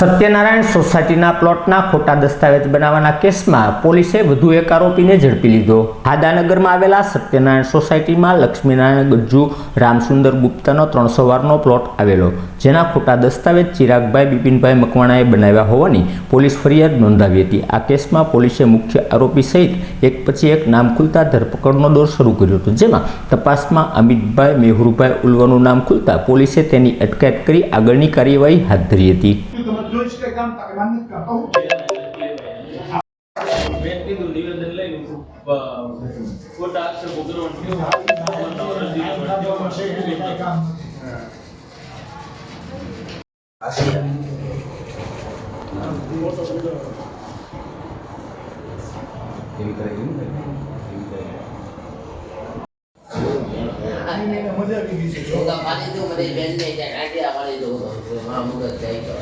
સત્યનારાયણ સોસાયટીના પ્લોટના ખોટા દસ્તાવેજ બનાવવાના કેસમાં પોલીસે વધુ એક આરોપીને ઝડપી લીધો। હાદાનગરમાં આવેલા સત્યનારાયણ સોસાયટીમાં લક્ષ્મીનારાયણ ગજ્જુ રામસુંદર ગુપ્તાનો 300 વારનો પ્લોટ આવેલો, જેના ખોટા દસ્તાવેજ ચિરાગભાઈ બિપિનભાઈ મકવાણાએ બનાવ્યા હોવાની પોલીસ ફરિયાદ નોંધાવી હતી। આ કેસમાં પોલીસે મુખ્ય આરોપી સહિત એક પછી એક નામ ખુલતા ધરપકડનો દોર શરૂ કર્યો હતો, જેમાં તપાસમાં અમિતભાઈ મેહુરભાઈ ઉલ્વાનું નામ ખુલતા પોલીસે તેની અટકાયત કરી આગળની કાર્યવાહી હાથ ધરી હતી। જોઈશ કે કામ તકરાર નથી કરતો વ્યક્તિ નું નિવેદન લઈને ખોટા અક્ષર ઉઘરાવવાનું મજા આવી ગઈ છે। પાણી તો મને બેન ને આઈડિયા વાળી દો મારા મુગત જાય તો